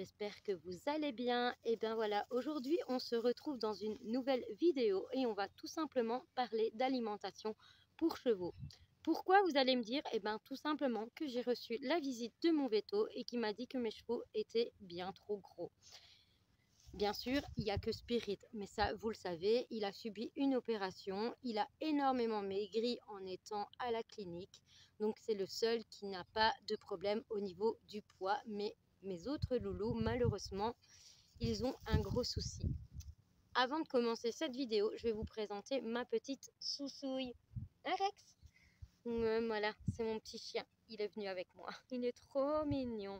j'espère que vous allez bien. Et bien voilà, aujourd'hui on se retrouve dans une nouvelle vidéo et on va tout simplement parler d'alimentation pour chevaux. Pourquoi, vous allez me dire? Eh bien tout simplement que j'ai reçu la visite de mon véto et qui m'a dit que mes chevaux étaient bien trop gros. Bien sûr, il n'y a que Spirit, mais ça, vous le savez, il a subi une opération, il a énormément maigri en étant à la clinique, donc c'est le seul qui n'a pas de problème au niveau du poids, mais mes autres loulous, malheureusement, ils ont un gros souci. Avant de commencer cette vidéo, je vais vous présenter ma petite Sousouille. Hein, Rex? Voilà, c'est mon petit chien, il est venu avec moi, il est trop mignon.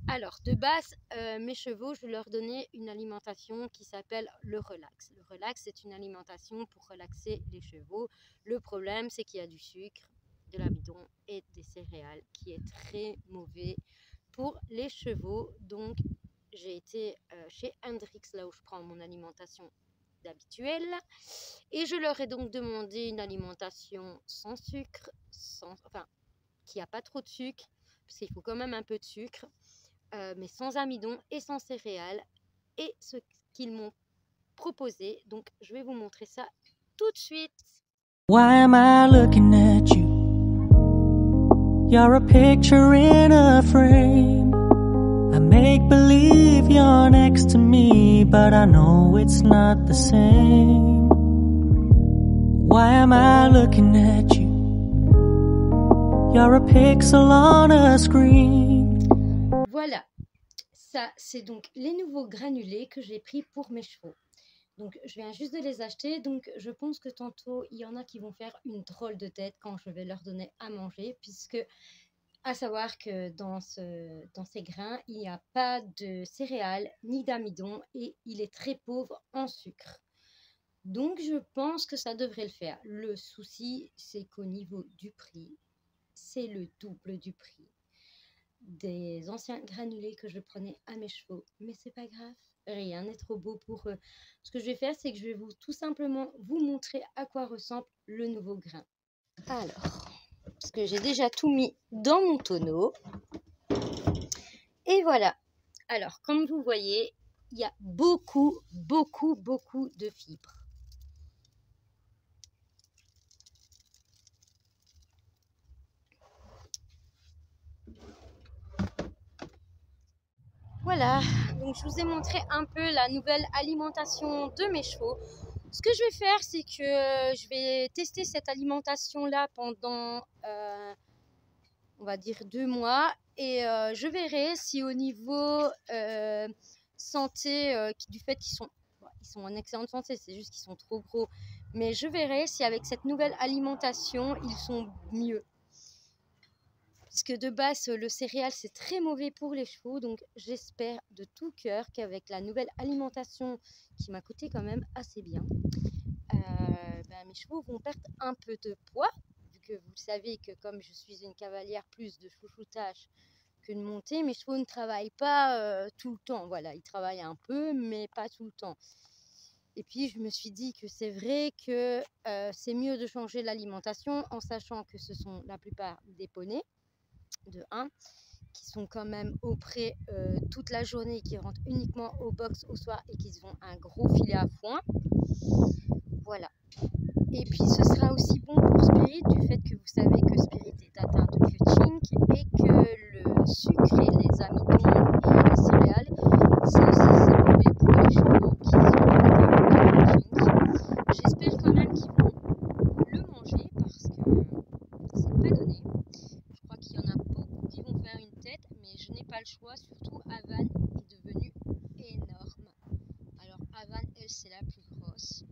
Alors, de base, mes chevaux, je leur donnais une alimentation qui s'appelle le relax. Le relax, c'est une alimentation pour relaxer les chevaux. Le problème, c'est qu'il y a du sucre, de l'amidon et des céréales, qui est très mauvais pour les chevaux. Donc, j'ai été chez Hendrix, là où je prends mon alimentation d'habituelle. Et je leur ai donc demandé une alimentation sans sucre, qui n'a pas trop de sucre, parce qu'il faut quand même un peu de sucre. Mais sans amidon et sans céréales, et ce qu'ils m'ont proposé. Donc je vais vous montrer ça tout de suite. Why am I looking at you? You're a picture in a frame. I make believe you're next to me, but I know it's not the same. Why am I looking at you? You're a pixel on a screen. Voilà, ça c'est donc les nouveaux granulés que j'ai pris pour mes chevaux. Donc je viens juste de les acheter, donc je pense que tantôt il y en a qui vont faire une drôle de tête quand je vais leur donner à manger, puisque à savoir que dans ces grains il n'y a pas de céréales ni d'amidon et il est très pauvre en sucre. Donc je pense que ça devrait le faire. Le souci, c'est qu'au niveau du prix, c'est le double du prix des anciens granulés que je prenais à mes chevaux. Mais c'est pas grave, rien n'est trop beau pour eux. Ce que je vais faire, c'est que je vais tout simplement vous montrer à quoi ressemble le nouveau grain. Alors, parce que j'ai déjà tout mis dans mon tonneau. Et voilà. Alors, comme vous voyez, il y a beaucoup de fibres. Voilà, donc je vous ai montré un peu la nouvelle alimentation de mes chevaux. Ce que je vais faire, c'est que je vais tester cette alimentation-là pendant, on va dire 2 mois. Et je verrai si au niveau santé, du fait qu'ils sont en excellente santé, c'est juste qu'ils sont trop gros. Mais je verrai si avec cette nouvelle alimentation, ils sont mieux. Puisque de base, le céréal, c'est très mauvais pour les chevaux. Donc, j'espère de tout cœur qu'avec la nouvelle alimentation, qui m'a coûté quand même assez bien, mes chevaux vont perdre un peu de poids. Vu que vous savez que comme je suis une cavalière plus de chouchoutage que de montée, mes chevaux ne travaillent pas tout le temps. Voilà, ils travaillent un peu, mais pas tout le temps. Et puis, je me suis dit que c'est vrai que c'est mieux de changer l'alimentation en sachant que ce sont la plupart des poneys. De 1, qui sont quand même au pré toute la journée, qui rentrent uniquement au box au soir et qui se font un gros filet à foin. Voilà. Et puis ce sera aussi bon pour Spirit, du fait que vous savez que Spirit est atteint de cutting et que le sucre et les amidons et les céréales, c'est aussi mauvais pour les chevaux qui sont atteints de cutting. J'espère quand même qu'ils vont le manger parce que c'est pas donné. Je crois qu'il y en a beaucoup qui vont faire une tête, mais je n'ai pas le choix. Surtout Havane est devenue énorme. Alors Havane, elle, c'est la plus grosse.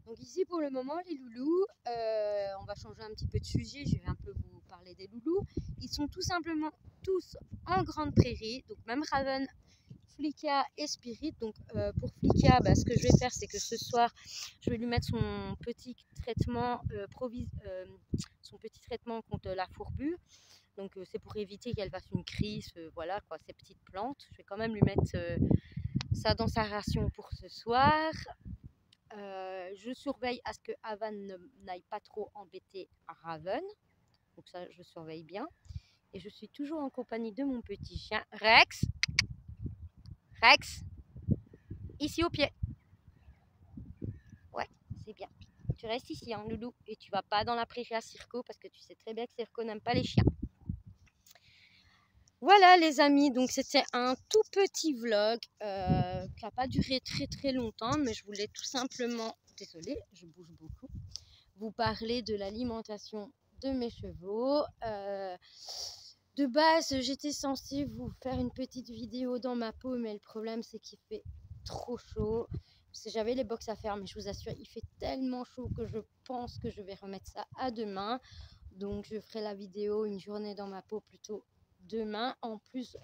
Donc ici pour le moment, les loulous, on va changer un petit peu de sujet. Je vais un peu vous parler des loulous. Ils sont tout simplement tous en grande prairie. Donc même Raven, Flicka et Spirit. Donc pour Flicka, ce que je vais faire, c'est que ce soir, je vais lui mettre son petit traitement son petit traitement contre la fourbure. Donc c'est pour éviter qu'elle fasse une crise, voilà quoi, ces petites plantes. Je vais quand même lui mettre ça dans sa ration pour ce soir. Je surveille à ce que Havane n'aille pas trop embêter Raven. Donc ça, je surveille bien. Et je suis toujours en compagnie de mon petit chien Rex. Rex, ici au pied. Ouais, c'est bien. Tu restes ici, hein, loulou, et tu vas pas dans la prairie à Circo parce que tu sais très bien que Circo n'aime pas les chiens. Voilà les amis, donc c'était un tout petit vlog qui n'a pas duré très longtemps, mais je voulais tout simplement, désolée, je bouge beaucoup, vous parler de l'alimentation de mes chevaux. De base, j'étais censée vous faire une petite vidéo dans ma peau, mais le problème c'est qu'il fait trop chaud. Parce que j'avais les box à faire, mais je vous assure, il fait tellement chaud que je pense que je vais remettre ça à demain. Donc je ferai la vidéo une journée dans ma peau plutôt demain. En plus,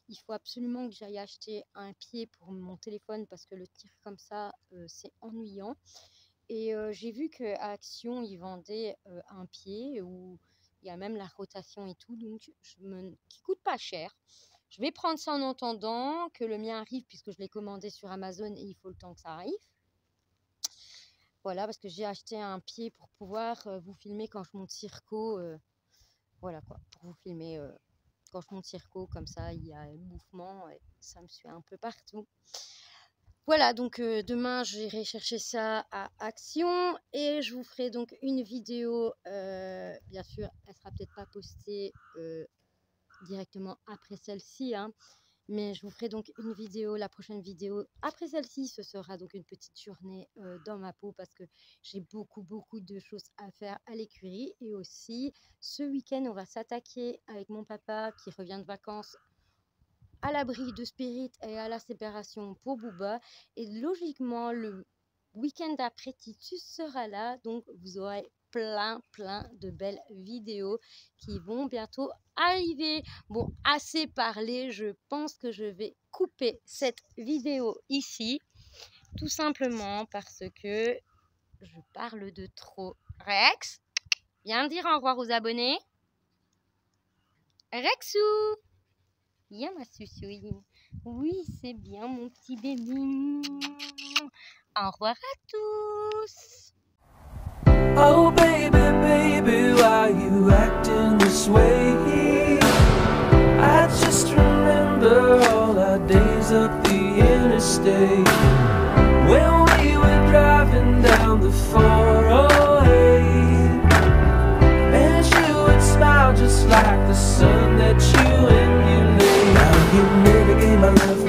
il faut absolument que j'aille acheter un pied pour mon téléphone parce que le tir comme ça, c'est ennuyant. Et j'ai vu qu'à Action, ils vendaient un pied où il y a même la rotation et tout, donc qui coûte pas cher. Je vais prendre ça en attendant que le mien arrive puisque je l'ai commandé sur Amazon et il faut le temps que ça arrive. Voilà, parce que j'ai acheté un pied pour pouvoir vous filmer quand je monte Circo. Voilà quoi, pour vous filmer quand je monte Circo, comme ça il y a un mouvement et ça me suit un peu partout. Voilà, donc demain j'irai chercher ça à Action et je vous ferai donc une vidéo, bien sûr elle sera peut-être pas postée directement après celle-ci, hein, mais je vous ferai donc une vidéo, la prochaine vidéo après celle-ci, ce sera donc une petite journée dans ma peau parce que j'ai beaucoup de choses à faire à l'écurie. Et aussi ce week-end on va s'attaquer avec mon papa qui revient de vacances à l'abri de Spirit et à la séparation pour Booba, et logiquement le week-end d'après Titus sera là, donc vous aurez plein de belles vidéos qui vont bientôt arriver. Bon, assez parlé, je pense que je vais couper cette vidéo ici, tout simplement parce que je parle de trop. Rex, viens dire au revoir aux abonnés. Rexou, bien ma sucouille. Oui, c'est bien mon petit bébé. Au revoir à tous. Oh baby, why you acting this way? I just remember all our days up the interstate when we were driving down the 408, and you would smile just like the sun that you emulate. Now you never gave my love